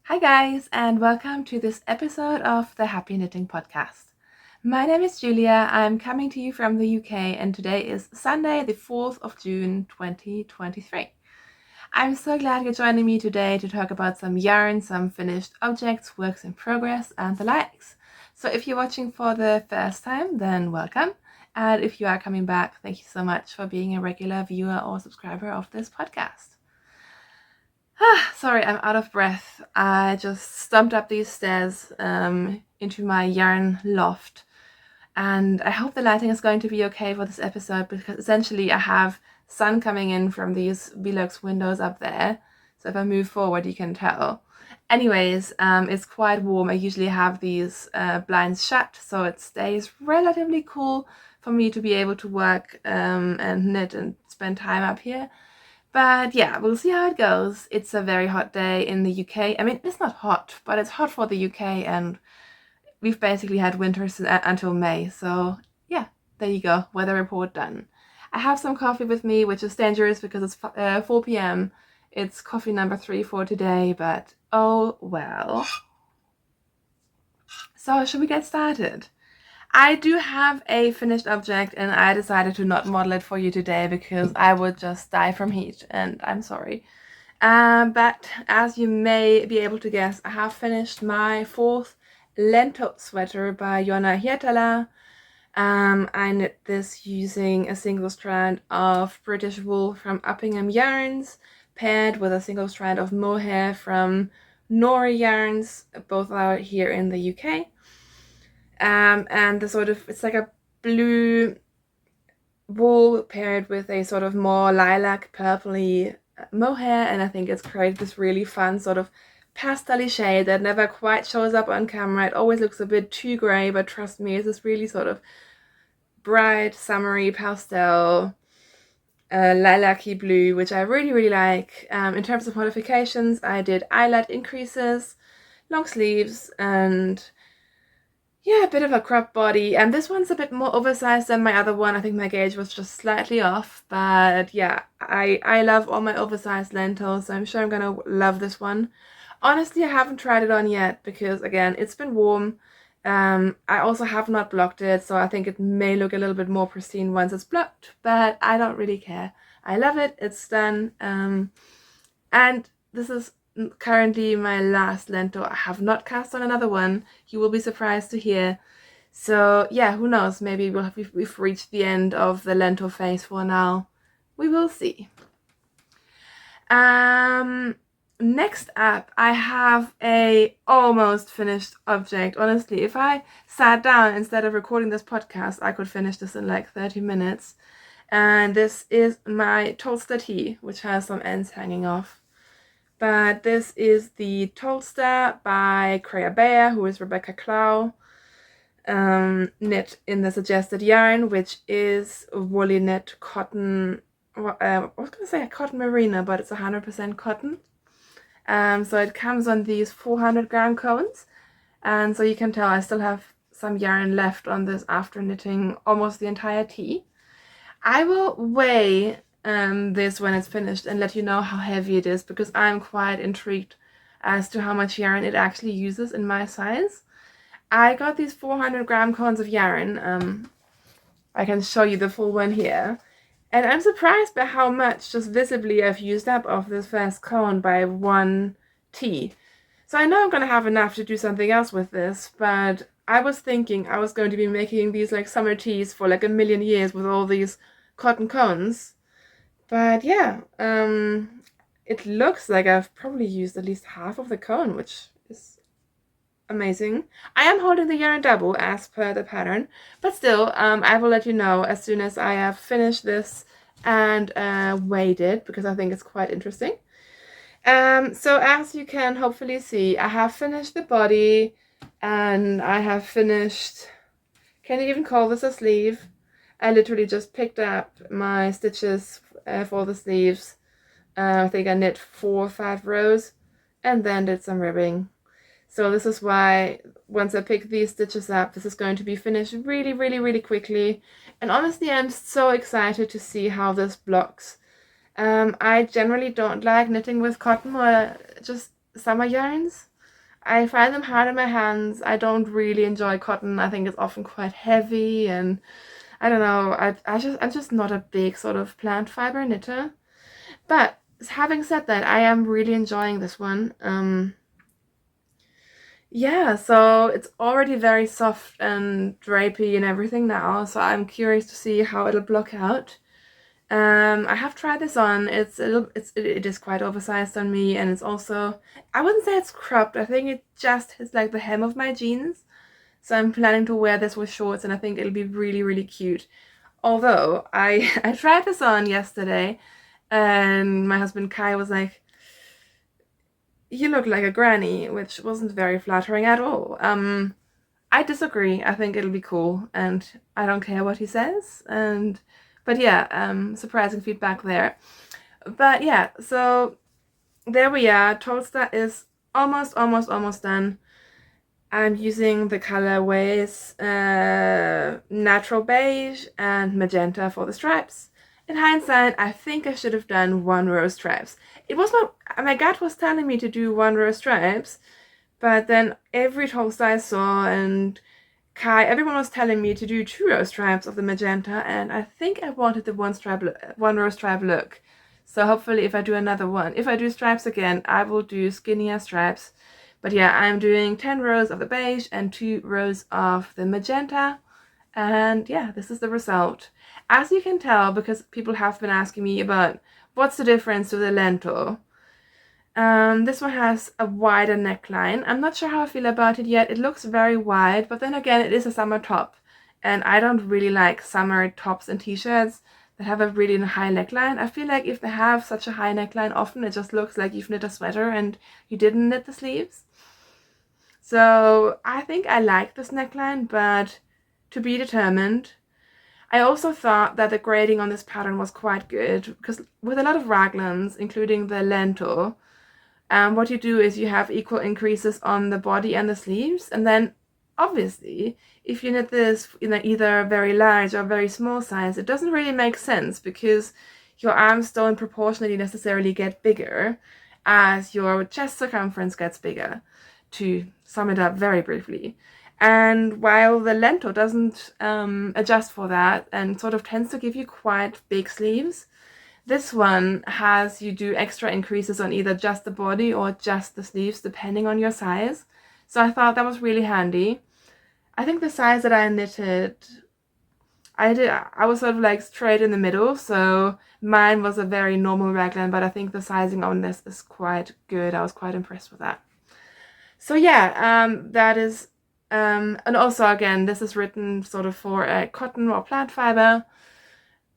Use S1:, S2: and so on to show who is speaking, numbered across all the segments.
S1: Hi guys, and welcome to this episode of the Happy Knitting Podcast. My name is Julia. I'm coming to you from the UK, and today is Sunday, the 4th of June 2023. I'm so glad you're joining me today to talk about some yarn, some finished objects, works in progress, and the likes. So if you're watching for the first time, then welcome. And if you are coming back, thank you so much for being a regular viewer or subscriber of this podcast. Sorry, I'm out of breath. I just stumped up these stairs into my yarn loft, and I hope the lighting is going to be okay for this episode, because essentially I have sun coming in from these Velux windows up there, so if I move forward you can tell. Anyways, it's quite warm. I usually have these blinds shut, so it stays relatively cool for me to be able to work and knit and spend time up here. But yeah, we'll see how it goes. It's a very hot day in the UK. I mean, it's not hot, but it's hot for the UK, and we've basically had winter until May. So yeah, there you go. Weather report done. I have some coffee with me, which is dangerous because it's 4 p.m. It's coffee number 3 for today, but oh well. So should we get started? I do have a finished object, and I decided to not model it for you today because I would just die from heat, and I'm sorry. But as you may be able to guess, I have finished my 4th lentil sweater by Jonna Hietala. I knit this using a single strand of British wool from Uppingham Yarns, paired with a single strand of mohair from Nori Yarns, both are here in the UK. And it's like a blue wool paired with a sort of more lilac purpley mohair, and I think it's created this really fun sort of pastel-y shade that never quite shows up on camera. It always looks a bit too grey, but trust me, it's this really sort of bright, summery pastel lilac-y blue, which I really like. In terms of modifications, I did eyelet increases, long sleeves, and yeah, a bit of a crop body, and this one's a bit more oversized than my other one. I think my gauge was just slightly off, but yeah, I love all my oversized lentils, so I'm sure I'm gonna love this one. Honestly, I haven't tried it on yet because, again, it's been warm. I also have not blocked it, so I think it may look a little bit more pristine once it's blocked, but I don't really care. I love it, it's done, and this is currently my last lentil. I have not cast on another one. You will be surprised to hear. So yeah, who knows? Maybe we've reached the end of the lentil phase for now. We will see. Next up, I have a almost finished object. Honestly, if I sat down instead of recording this podcast, I could finish this in like 30 minutes. And this is my Tolster tee, which has some ends hanging off. But this is the Tolster by Creya Bear, who is Rebecca Clow, knit in the suggested yarn, which is woolly knit cotton. I was going to say cotton merino, but it's 100% cotton. So it comes on these 400 gram cones, and so you can tell I still have some yarn left on this after knitting almost the entire tee. I will weigh this when it's finished and let you know how heavy it is, because I'm quite intrigued as to how much yarn it actually uses in my size. I got these 400 gram cones of yarn. I can show you the full one here, and I'm surprised by how much just visibly I've used up of this first cone by one tee. So I know I'm gonna have enough to do something else with this, but I was thinking I was going to be making these like summer tees for like a million years with all these cotton cones. But yeah, it looks like I've probably used at least half of the cone, which is amazing. I am holding the yarn double as per the pattern, but still, I will let you know as soon as I have finished this and weighed it, because I think it's quite interesting. So as you can hopefully see, I have finished the body, and I have finished, can you even call this a sleeve? I literally just picked up my stitches for the sleeves. I think I knit 4 or 5 rows and then did some ribbing. So this is why once I pick these stitches up, this is going to be finished really quickly. And honestly, I'm so excited to see how this blocks. I generally don't like knitting with cotton or just summer yarns. I find them hard in my hands. I don't really enjoy cotton. I think it's often quite heavy, and I don't know. I'm just not a big sort of plant fiber knitter. But having said that, I am really enjoying this one. Yeah, so it's already very soft and drapey and everything now, so I'm curious to see how it'll block out. I have tried this on. It is quite oversized on me, and it's also, I wouldn't say it's cropped. I think it just hits like the hem of my jeans. So I'm planning to wear this with shorts, and I think it'll be really, really cute. Although I I tried this on yesterday, and my husband Kai was like, "You look like a granny," which wasn't very flattering at all. I disagree. I think it'll be cool, and I don't care what he says. But yeah, surprising feedback there. But yeah, so there we are. Toaster is almost done. I'm using the colorways natural beige and magenta for the stripes. In hindsight, I think I should have done 1 row stripes. It was not, my gut was telling me to do 1 row stripes, but then every toaster I saw and Kai, everyone was telling me to do 2 row stripes of the magenta, and I think I wanted the 1 row stripe look. So hopefully if I do another one, if I do stripes again, I will do skinnier stripes. But yeah, I'm doing 10 rows of the beige and 2 rows of the magenta. And yeah, this is the result. As you can tell, because people have been asking me about what's the difference to the lentil. This one has a wider neckline. I'm not sure how I feel about it yet. It looks very wide, but then again, it is a summer top. And I don't really like summer tops and t-shirts that have a really high neckline. I feel like if they have such a high neckline, often it just looks like you've knit a sweater and you didn't knit the sleeves. So I think I like this neckline, but to be determined. I also thought that the grading on this pattern was quite good, because with a lot of raglans, including the lentil, what you do is you have equal increases on the body and the sleeves, and then obviously if you knit this in either a very large or very small size, it doesn't really make sense because your arms don't proportionally necessarily get bigger as your chest circumference gets bigger, to sum it up very briefly. And while the lentil doesn't adjust for that and sort of tends to give you quite big sleeves, this one has you do extra increases on either just the body or just the sleeves, depending on your size. So I thought that was really handy. I think the size that I knitted, I was sort of like straight in the middle, so mine was a very normal raglan, but I think the sizing on this is quite good. I was quite impressed with that. So yeah, that is, and also again, this is written sort of for a cotton or plant fiber.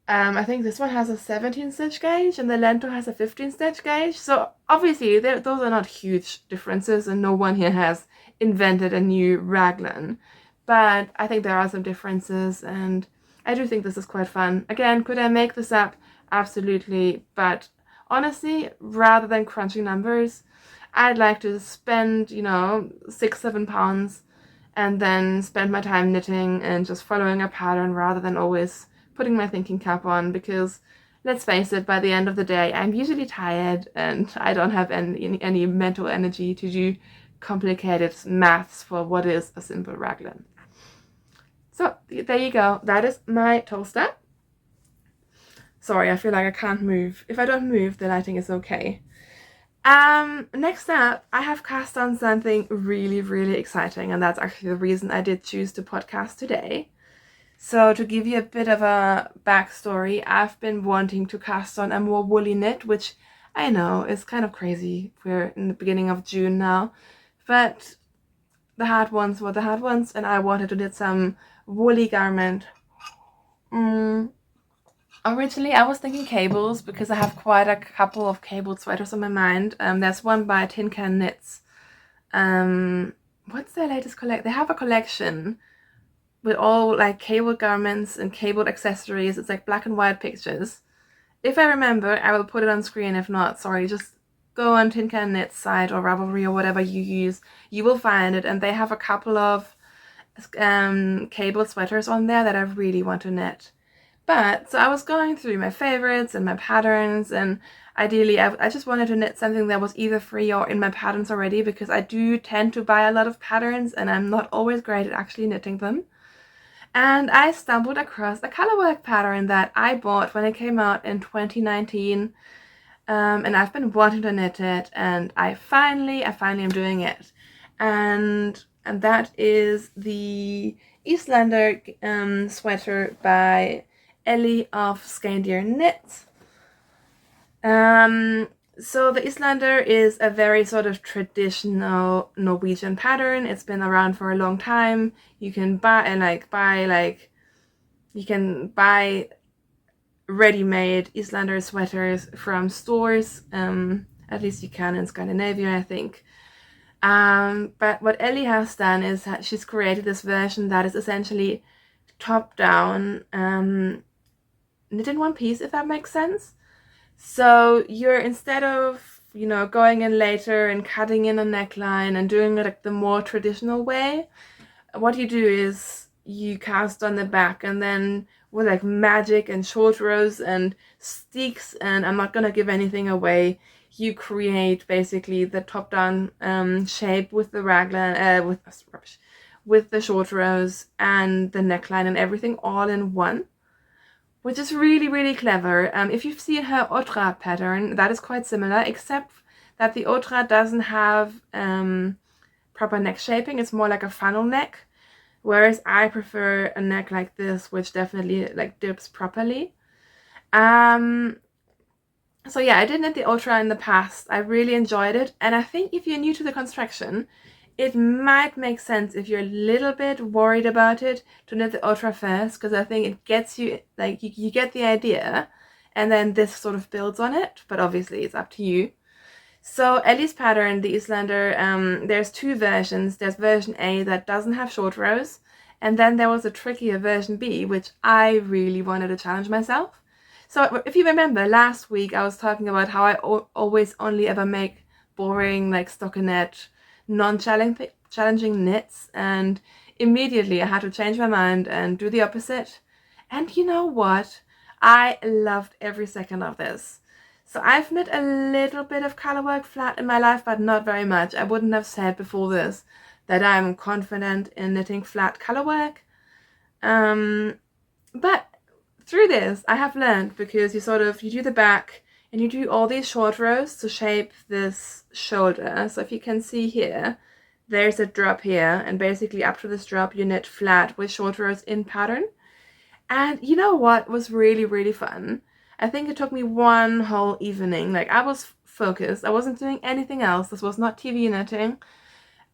S1: I think this one has a 17 stitch gauge and the lentil has a 15 stitch gauge. So obviously those are not huge differences, and no one here has invented a new raglan. But I think there are some differences, and I do think this is quite fun. Again, could I make this up? Absolutely. But honestly, rather than crunching numbers, I'd like to spend, £6-7 and then spend my time knitting and just following a pattern rather than always putting my thinking cap on, because let's face it, by the end of the day I'm usually tired and I don't have any mental energy to do complicated maths for what is a simple raglan. So there you go, that is my toaster. Sorry, I feel like I can't move. If I don't move, the lighting is okay. Next up, I have cast on something really, really exciting, and that's actually the reason I did choose to podcast today. So to give you a bit of a backstory, I've been wanting to cast on a more woolly knit, which I know is kind of crazy. We're in the beginning of June now, but the hard ones were the hard ones, and I wanted to knit some woolly garment. Originally, I was thinking cables because I have quite a couple of cabled sweaters on my mind. There's one by Tin Can Knits. What's their latest collection? They have a collection with all like cabled garments and cabled accessories. It's like black and white pictures. If I remember, I will put it on screen. If not, sorry, just go on Tin Can Knits site or Ravelry or whatever you use. You will find it, and they have a couple of cabled sweaters on there that I really want to knit. But so I was going through my favorites and my patterns, and ideally I just wanted to knit something that was either free or in my patterns already, because I do tend to buy a lot of patterns and I'm not always great at actually knitting them. And I stumbled across a colorwork pattern that I bought when it came out in 2019. And I've been wanting to knit it, and I finally am doing it. And that is the Eastlander sweater by Ellie of Skandir Knits. So the Eastlander is a very sort of traditional Norwegian pattern. It's been around for a long time. You can buy ready-made Eastlander sweaters from stores. At least you can in Scandinavia, I think. But what Ellie has done is that she's created this version that is essentially top-down, knit in one piece, if that makes sense. So you're, instead of, going in later and cutting in a neckline and doing it like the more traditional way, what you do is you cast on the back, and then with like magic and short rows and sticks, and I'm not gonna give anything away, you create basically the top-down shape with the raglan, with the short rows and the neckline and everything all in one, which is really, really clever. If you've seen her Otra pattern, that is quite similar, except that the Otra doesn't have proper neck shaping. It's more like a funnel neck, whereas I prefer a neck like this, which definitely like dips properly. So yeah, I did knit the Ultra in the past. I really enjoyed it, and I think if you're new to the construction, it might make sense, if you're a little bit worried about it, to knit the Ultra first, because I think it gets you, like, you get the idea, and then this sort of builds on it, but obviously it's up to you. So Ellie's pattern, the Eastlander, there's two versions. There's version A that doesn't have short rows, and then there was a trickier version B, which I really wanted to challenge myself. So if you remember, last week I was talking about how I always only ever make boring, like stockinette, non-challenging knits, and immediately I had to change my mind and do the opposite. And you know what? I loved every second of this. So I've knit a little bit of colorwork flat in my life, but not very much. I wouldn't have said before this that I'm confident in knitting flat colorwork. But through this, I have learned, because you do the back and you do all these short rows to shape this shoulder. So if you can see here, there's a drop here, and basically up to this drop you knit flat with short rows in pattern. And you know what was really, really fun? I think it took me one whole evening. Like, I was focused. I wasn't doing anything else. This was not TV knitting.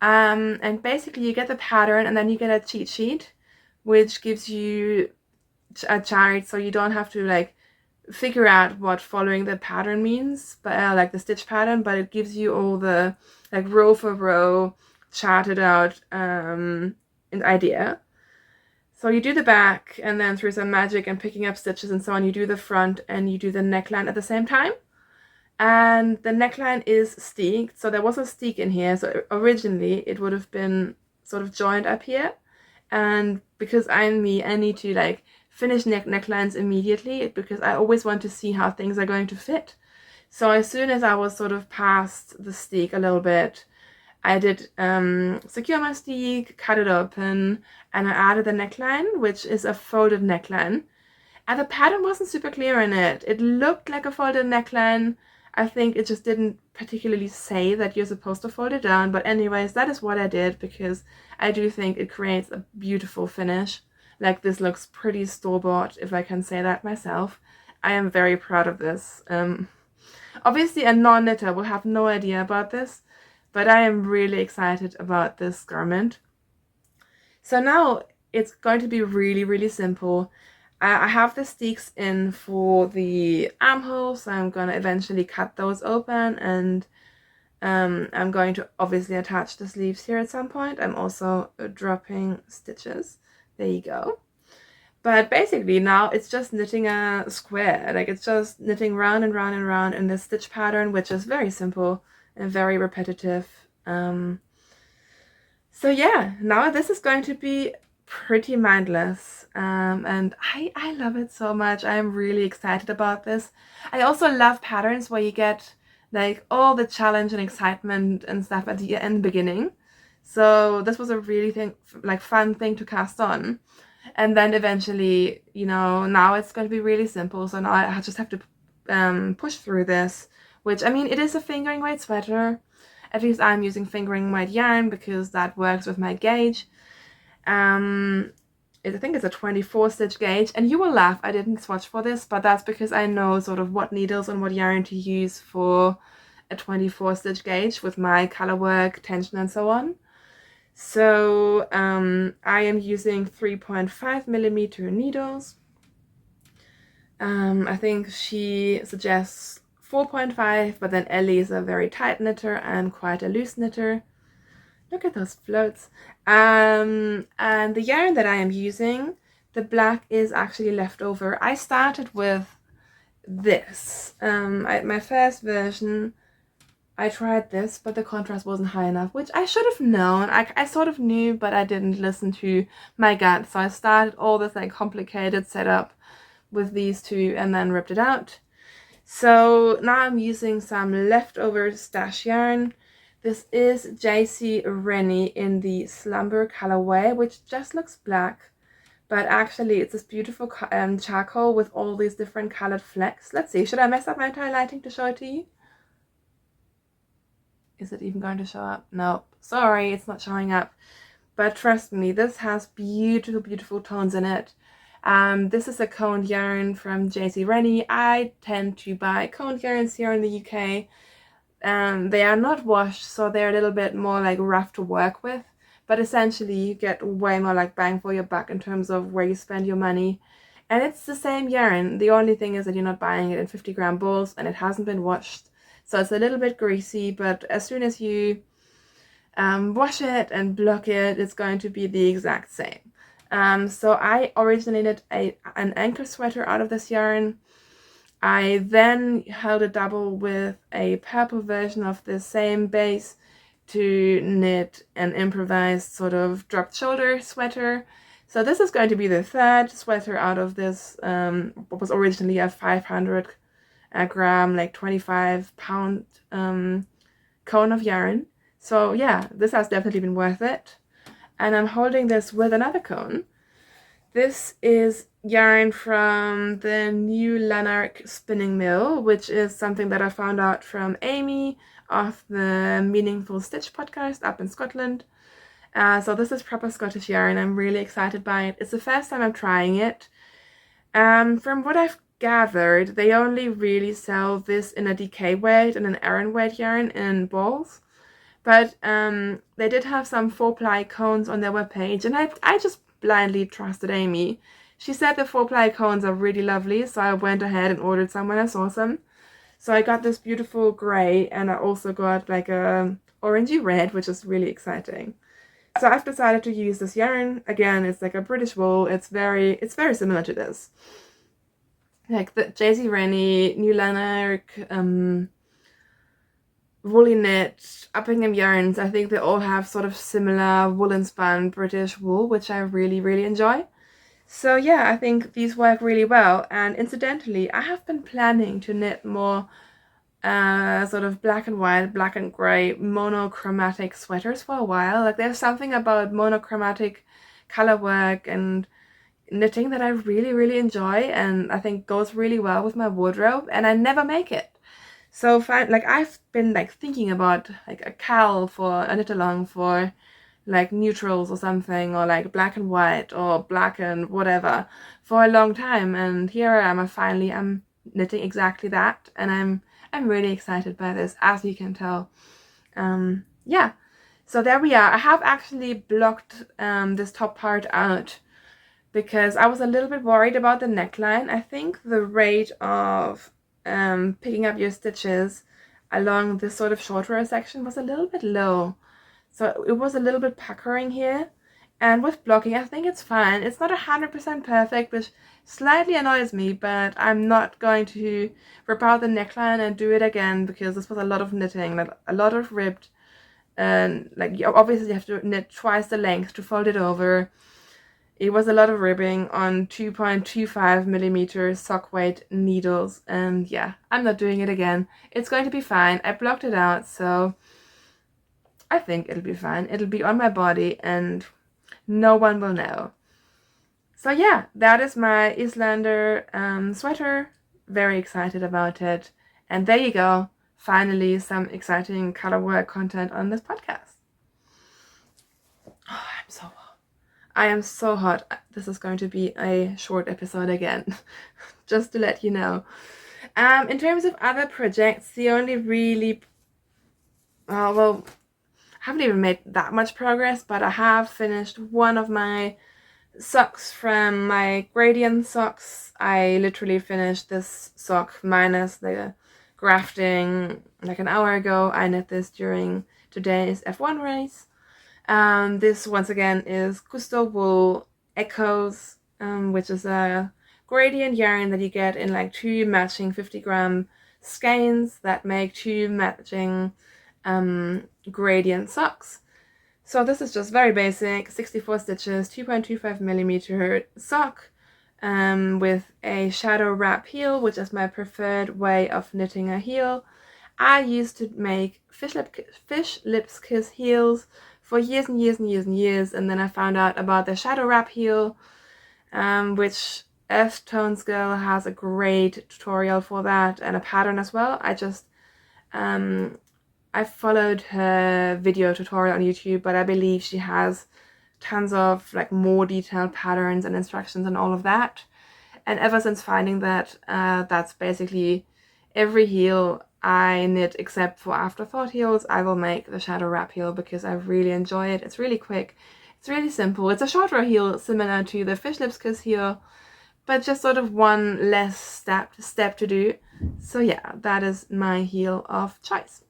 S1: And basically you get the pattern, and then you get a cheat sheet, which gives you a chart, so you don't have to like figure out what following the pattern means, but like the stitch pattern, but it gives you all the like row for row charted out an idea. So you do the back, and then through some magic and picking up stitches and so on, you do the front and you do the neckline at the same time. And the neckline is steeked, so there was a steek in here, so originally it would have been sort of joined up here, and because I'm me, I need to like finish necklines immediately, because I always want to see how things are going to fit. So as soon as I was sort of past the steek a little bit, I did secure my steek, cut it open, and I added the neckline, which is a folded neckline. And the pattern wasn't super clear in it. It looked like a folded neckline. I think it just didn't particularly say that you're supposed to fold it down. But anyways, that is what I did, because I do think it creates a beautiful finish. Like, this looks pretty store-bought, if I can say that myself. I am very proud of this. Obviously a non-knitter will have no idea about this, but I am really excited about this garment. So now it's going to be really, really simple. I have the steeks in for the armholes, so I'm going to eventually cut those open, and I'm going to obviously attach the sleeves here at some point. I'm also dropping stitches. There you go. But basically now it's just knitting a square. Like, it's just knitting round and round and round in this stitch pattern, which is very simple and very repetitive. So yeah, now this is going to be pretty mindless, and I love it so much. I'm really excited about this. I also love patterns where you get like all the challenge and excitement and stuff at the end beginning. So this was a really fun thing to cast on. And then eventually, now it's going to be really simple. So now I just have to push through this, which, I mean, it is a fingering weight sweater. At least I'm using fingering weight yarn because that works with my gauge. I think it's a 24 stitch gauge, and you will laugh, I didn't swatch for this, but that's because I know sort of what needles and what yarn to use for a 24 stitch gauge with my color work, tension, and so on. So I am using 3.5 millimeter needles. I think she suggests 4.5, but then Ellie is a very tight knitter and quite a loose knitter. Look at those floats. And the yarn that I am using, the black, is actually left over. I started with this. My first version, I tried this, but the contrast wasn't high enough, which I should have known. I sort of knew, but I didn't listen to my gut. So I started all this like complicated setup with these two and then ripped it out. So now I'm using some leftover stash yarn. This is JC Rennie in the Slumber colorway, which just looks black, but actually it's this beautiful charcoal with all these different colored flecks. Let's see, should I mess up my entire lighting to show it to you? Is it even going to show up? Nope. Sorry, it's not showing up. But trust me, this has beautiful, beautiful tones in it. This is a coned yarn from JC Rennie. I tend to buy coned yarns here in the UK. They are not washed, so they're a little bit more like rough to work with. But essentially, you get way more like bang for your buck in terms of where you spend your money. And it's the same yarn. The only thing is that you're not buying it in 50-gram balls and it hasn't been washed. So it's a little bit greasy, but as soon as you wash it and block it, it's going to be the exact same. So I originated an anchor sweater out of this yarn. I then held a double with a purple version of the same base to knit an improvised sort of dropped shoulder sweater. So this is going to be the third sweater out of this, what was originally a 500 gram, like 25-pound cone of yarn. So yeah, this has definitely been worth it. And I'm holding this with another cone. This is yarn from the new Lanark spinning mill, which is something that I found out from Amy of the Meaningful Stitch podcast up in Scotland. So this is proper Scottish yarn. I'm really excited by it. It's the first time I'm trying it. From what I've gathered, they only really sell this in a DK weight and an Aran weight yarn in balls. But they did have some 4-ply cones on their webpage, and I just blindly trusted Amy. She said the 4-ply cones are really lovely, so I went ahead and ordered some when I saw some. So I got this beautiful grey, and I also got like a orangey red, which is really exciting. So I've decided to use this yarn. Again, it's like a British wool. It's very similar to this. Like the JC Rennie, New Lanark, Woolly Knit, Uppingham yarns, I think they all have sort of similar woolen spun British wool, which I really, really enjoy. So yeah, I think these work really well. And incidentally, I have been planning to knit more sort of black and white, black and grey, monochromatic sweaters for a while. Like there's something about monochromatic color work and knitting that I really, really enjoy and I think goes really well with my wardrobe, and I never make it. So I've been like thinking about like a cowl for a knit along for like neutrals or something, or like black and white or black and whatever for a long time, and here I am. I'm knitting exactly that, and I'm really excited by this, as you can tell. Yeah, so there we are. I have actually blocked this top part out because I was a little bit worried about the neckline. I think the rate of picking up your stitches along this sort of short row section was a little bit low, so it was a little bit puckering here. And with blocking, I think it's fine. It's not 100% perfect, which slightly annoys me, but I'm not going to rip out the neckline and do it again because this was a lot of knitting, like a lot of ribbed, and like obviously you have to knit twice the length to fold it over. It was a lot of ribbing on 2.25 millimeter sock weight needles, and yeah, I'm not doing it again. It's going to be fine. I blocked it out, so I think it'll be fine. It'll be on my body and no one will know. So yeah, that is my Eastlander sweater. Very excited about it. And there you go. Finally, some exciting color work content on this podcast. Oh, I'm so hot. I am so hot. This is going to be a short episode again, just to let you know. In terms of other projects, the only really, well, I haven't even made that much progress, but I have finished one of my socks from my gradient socks. I literally finished this sock minus the grafting like an hour ago. I knit this during today's F1 race. This once again is Gusto Wool Echoes, which is a gradient yarn that you get in like 2 matching 50-gram skeins that make 2 matching gradient socks. So this is just very basic, 64 stitches, 2.25 millimeter sock with a shadow wrap heel, which is my preferred way of knitting a heel. I used to make fish lips kiss heels for years and years and years and years, and then I found out about the shadow wrap heel, which F Tones Girl has a great tutorial for that and a pattern as well. I followed her video tutorial on YouTube, but I believe she has tons of like more detailed patterns and instructions and all of that. And ever since finding that, that's basically every heel I knit except for afterthought heels, I will make the shadow wrap heel because I really enjoy it. It's really quick. It's really simple. It's a shorter heel similar to the fish lips kiss heel, but just sort of one less step to do. So yeah, that is my heel of choice.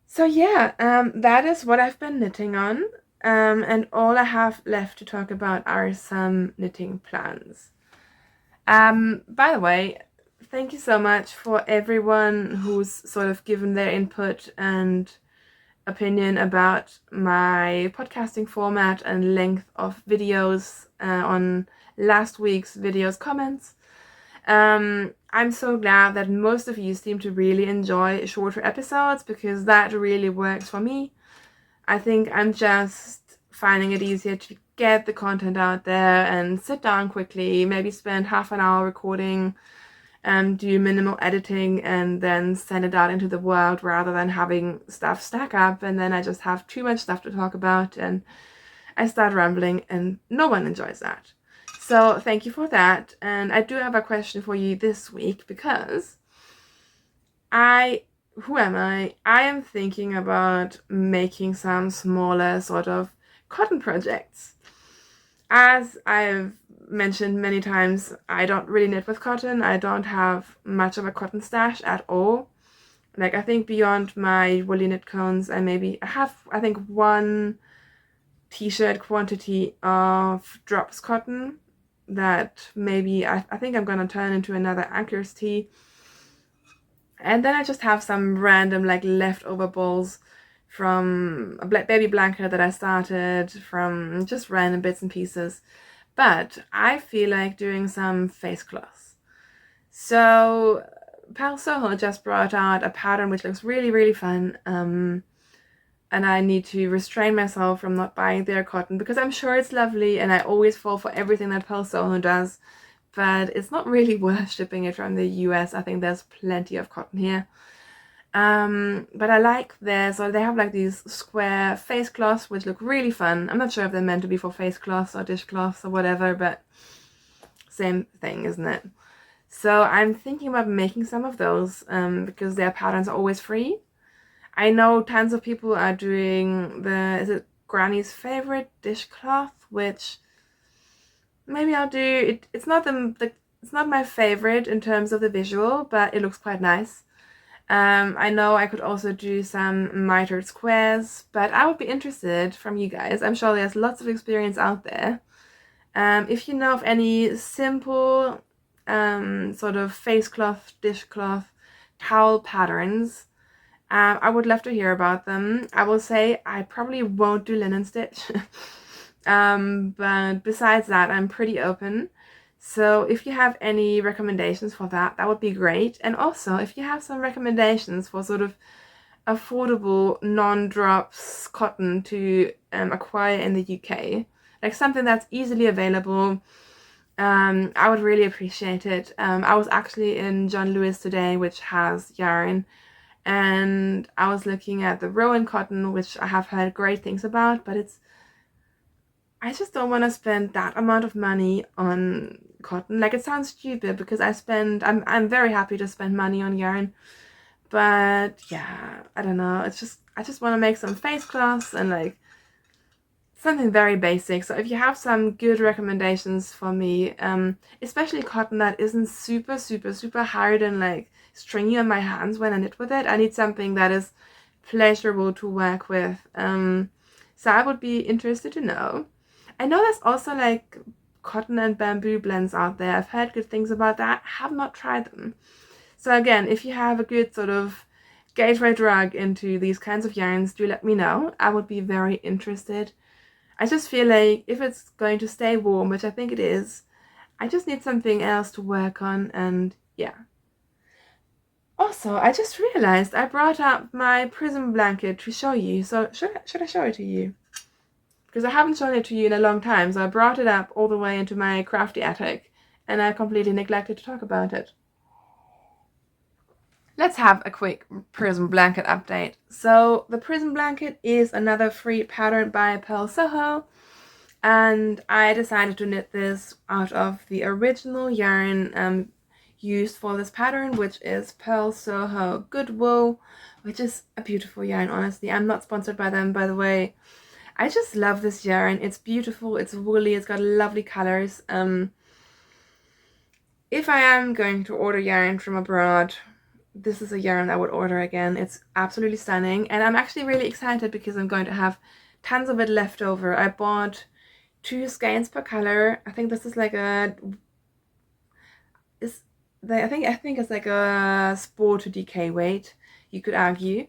S1: So yeah, that is what I've been knitting on, and all I have left to talk about are some knitting plans. By the way, thank you so much for everyone who's sort of given their input and opinion about my podcasting format and length of videos on last week's videos comments. I'm so glad that most of you seem to really enjoy shorter episodes because that really works for me. I think I'm just finding it easier to get the content out there and sit down quickly, maybe spend half an hour recording, do minimal editing, and then send it out into the world rather than having stuff stack up and then I just have too much stuff to talk about and I start rambling and no one enjoys that. So thank you for that. And I do have a question for you this week because who am I? I am thinking about making some smaller sort of cotton projects. As I've mentioned many times, I don't really knit with cotton. I don't have much of a cotton stash at all. Like I think beyond my woolly knit cones, I have one t-shirt quantity of drops cotton that maybe I think I'm gonna turn into another Anchors tee. And then I just have some random like leftover balls from a baby blanket that I started from just random bits and pieces. But I feel like doing some face cloths. So Pal Soho just brought out a pattern which looks really, really fun. And I need to restrain myself from not buying their cotton because I'm sure it's lovely and I always fall for everything that Pal Soho does, but it's not really worth shipping it from the US. I think there's plenty of cotton here. But I like so they have like these square face cloths which look really fun. I'm not sure if they're meant to be for face cloths or dishcloths or whatever, but same thing, isn't it? So I'm thinking about making some of those because their patterns are always free. I know tons of people are doing is it Granny's favorite dishcloth, which maybe I'll do. It's not it's not my favorite in terms of the visual, but it looks quite nice. I know I could also do some mitered squares, but I would be interested from you guys. I'm sure there's lots of experience out there. If you know of any simple sort of face cloth, dishcloth, towel patterns, I would love to hear about them. I will say I probably won't do linen stitch But besides that, I'm pretty open. So if you have any recommendations for that, that would be great. And also, if you have some recommendations for sort of affordable non-drops cotton to acquire in the UK, like something that's easily available, I would really appreciate it. I was actually in John Lewis today, which has yarn, and I was looking at the Rowan cotton, which I have heard great things about, but I just don't want to spend that amount of money on cotton. Like, it sounds stupid because I'm very happy to spend money on yarn, but yeah, I don't know. I just want to make some face cloths and like something very basic. So if you have some good recommendations for me, especially cotton that isn't super, super, super hard and like stringy on my hands when I knit with it, I need something that is pleasurable to work with. So I would be interested to know. I know there's also like cotton and bamboo blends out there. I've heard good things about that. Have not tried them. So again, if you have a good sort of gateway drug into these kinds of yarns, do let me know. I would be very interested. I just feel like if it's going to stay warm, which I think it is, I just need something else to work on, and yeah. Also, I just realized I brought up my Prism blanket to show you, so should I show it to you? Because I haven't shown it to you in a long time, so I brought it up all the way into my crafty attic, and I completely neglected to talk about it. Let's have a quick Prism blanket update. So the Prism blanket is another free pattern by Pearl Soho, and I decided to knit this out of the original yarn used for this pattern, which is Pearl Soho Good Wool, which is a beautiful yarn. Honestly, I'm not sponsored by them, by the way. I just love this yarn. It's beautiful, it's woolly, it's got lovely colors. If I am going to order yarn from abroad, this is a yarn I would order again. It's absolutely stunning, and I'm actually really excited because I'm going to have tons of it left over. I bought 2 skeins per color. I think this is like I think it's like a spore to DK weight, you could argue.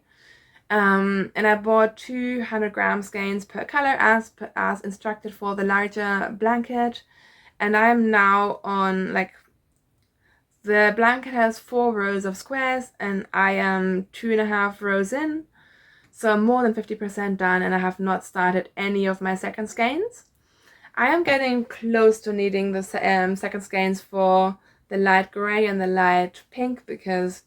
S1: And I bought 200-gram skeins per color as instructed for the larger blanket. And I am now on like the blanket has 4 rows of squares, and I am 2.5 rows in, so I'm more than 50% done, and I have not started any of my second skeins. I am getting close to needing the second skeins for the light gray and the light pink, because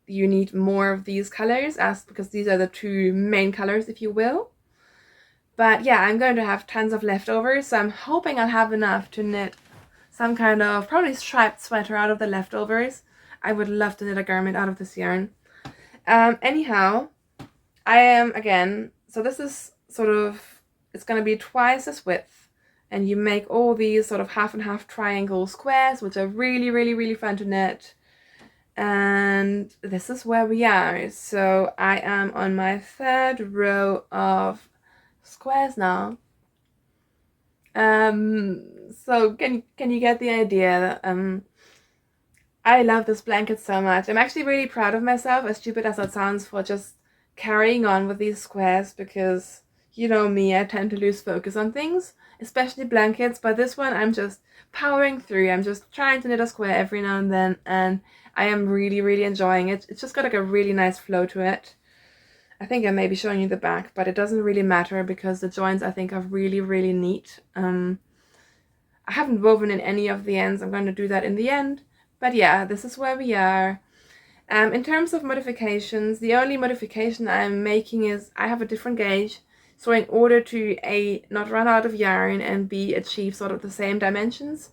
S1: you need more of these colors because these are the 2 main colors, if you will. But yeah, I'm going to have tons of leftovers, so I'm hoping I'll have enough to knit some kind of probably striped sweater out of the leftovers. I would love to knit a garment out of this yarn. Anyhow, I am again, so this is sort of, it's going to be twice this width, and you make all these sort of half and half triangle squares, which are really, really, really fun to knit. And this is where we are. So I am on my 3rd row of squares now. So can you get the idea? I love this blanket so much. I'm actually really proud of myself, as stupid as that sounds, for just carrying on with these squares, because you know me, I tend to lose focus on things, especially blankets, but this one I'm just powering through. I'm just trying to knit a square every now and then, and I am really, really enjoying it. It's just got like a really nice flow to it. I think I may be showing you the back, but it doesn't really matter because the joins I think are really, really neat. I haven't woven in any of the ends. I'm going to do that in the end. But yeah, this is where we are. In terms of modifications, the only modification I'm making is I have a different gauge. So in order to A, not run out of yarn, and B, achieve sort of the same dimensions,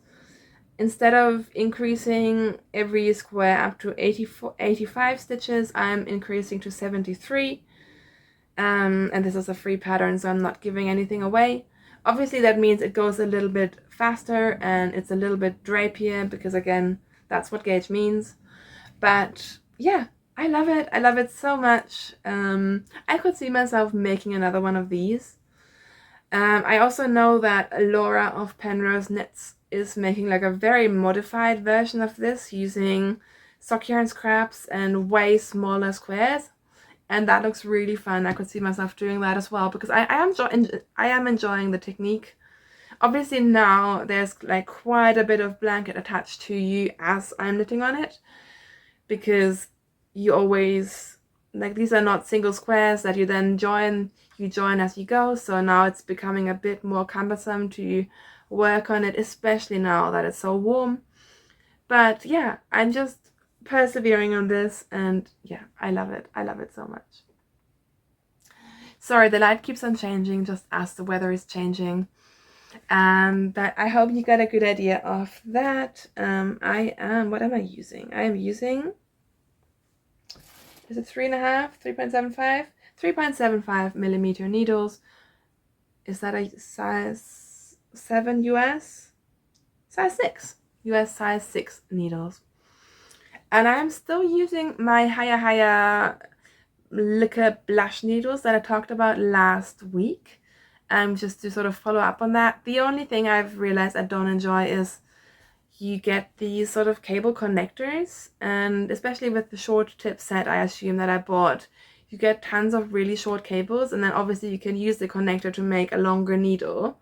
S1: instead of increasing every square up to 85 stitches, I'm increasing to 73. And this is a free pattern, so I'm not giving anything away. Obviously that means it goes a little bit faster and it's a little bit drapier, because again, that's what gauge means. But yeah, I love it. I love it so much. I could see myself making another one of these. I also know that Laura of Penrose Knits is making like a very modified version of this using sock yarn scraps and way smaller squares. and that looks really fun. I could see myself doing that as well, because I am enjoying the technique. Obviously now there's like quite a bit of blanket attached to you as I'm knitting on it, because you always, like, these are not single squares that you then join, you join as you go, so now it's becoming a bit more cumbersome to work on it, especially now that it's so warm. But yeah, I'm just persevering on this, and yeah, I love it so much. Sorry, the light keeps on changing just as the weather is changing. But I hope you got a good idea of that. What am I using? I am using, is it 3.75 millimeter needles. Is that a size 7 US? Size 6. US size 6 needles. And I'm still using my Haya liquor blush needles that I talked about last week. Just to sort of follow up on that. The only thing I've realized I don't enjoy is you get these sort of cable connectors, and especially with the short tip set I assume that I bought, you get tons of really short cables, and then obviously you can use the connector to make a longer needle.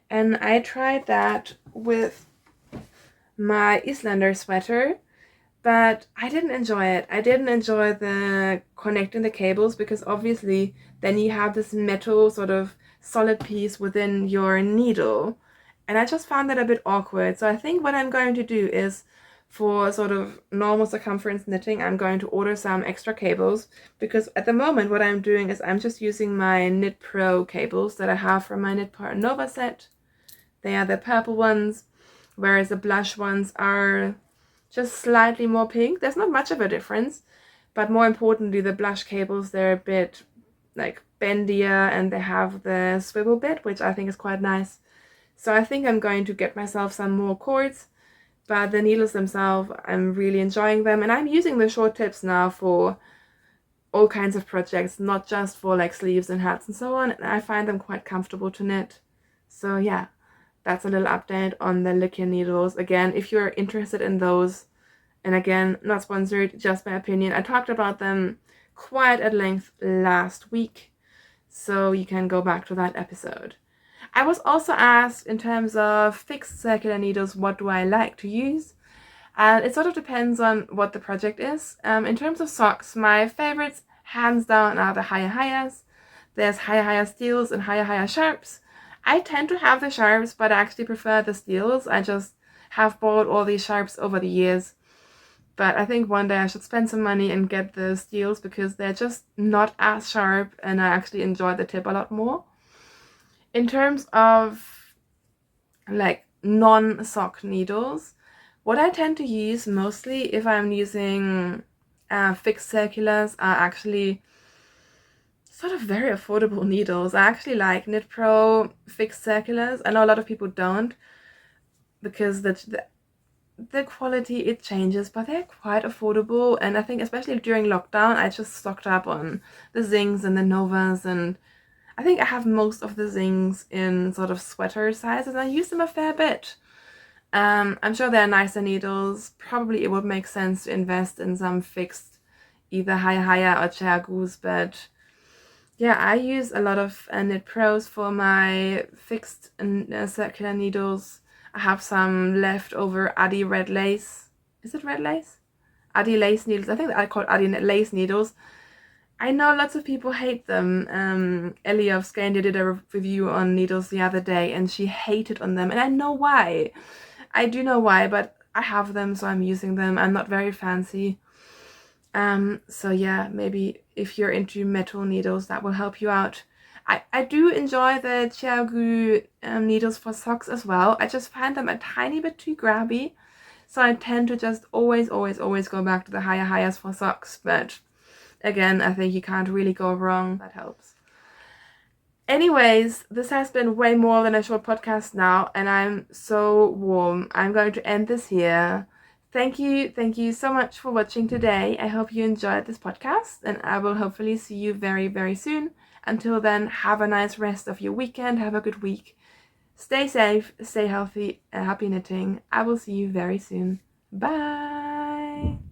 S1: And I tried that with my Eastlander sweater, but I didn't enjoy it. I didn't enjoy the connecting the cables, because obviously then you have this metal sort of solid piece within your needle, and I just found that a bit awkward. So I think what I'm going to do is, for sort of normal circumference knitting, I'm going to order some extra cables, because at the moment what I'm doing is I'm just using my Knit Pro cables that I have from my Knit Part Nova set. They are the purple ones, whereas the blush ones are just slightly more pink. There's not much of a difference, but more importantly, the blush cables, they're a bit like bendier, and they have the swivel bit, which I think is quite nice. So I think I'm going to get myself some more cords, but the needles themselves, I'm really enjoying them, and I'm using the short tips now for all kinds of projects, not just for like sleeves and hats and so on, and I find them quite comfortable to knit. So yeah, that's a little update on the liquor needles. Again, if you're interested in those, and again, not sponsored, just my opinion, I talked about them quite at length last week, so you can go back to that episode. I was also asked, in terms of fixed circular needles, what do I like to use? And it sort of depends on what the project is. In terms of socks, my favorites, hands down, are the Hayas. There's Haya steels and Haya sharps. I tend to have the sharps, but I actually prefer the steels. I just have bought all these sharps over the years. But I think one day I should spend some money and get the steels, because they're just not as sharp, and I actually enjoy the tip a lot more. In terms of like non-sock needles, what I tend to use mostly if I'm using fixed circulars are actually sort of very affordable needles. I actually like Knit Pro fixed circulars. I know a lot of people don't, because the quality, it changes, but they're quite affordable. And I think especially during lockdown, I just stocked up on the Zings and the Novas, and I think I have most of the Zings in sort of sweater sizes, and I use them a fair bit. I'm sure they're nicer needles. Probably it would make sense to invest in some fixed, either Haya or Chagoos, but yeah, I use a lot of Knit Pros for my fixed circular needles. I have some leftover Addi red lace. Is it red lace? Addi lace needles. I think I call it Addi lace needles. I know lots of people hate them. Ellie of Scandia did a review on needles the other day, and she hated on them, and I know why. I do know why, but I have them, so I'm using them. I'm not very fancy. So yeah, maybe if you're into metal needles, that will help you out. I do enjoy the Chiaogu needles for socks as well. I just find them a tiny bit too grabby, so I tend to just always go back to the Hayas for socks. But again, I think you can't really go wrong. That helps. Anyways, this has been way more than a short podcast now, and I'm so warm. I'm going to end this here. Thank you so much for watching today. I hope you enjoyed this podcast, and I will hopefully see you very, very soon. Until then, have a nice rest of your weekend. Have a good week. Stay safe, stay healthy, and happy knitting. I will see you very soon. Bye!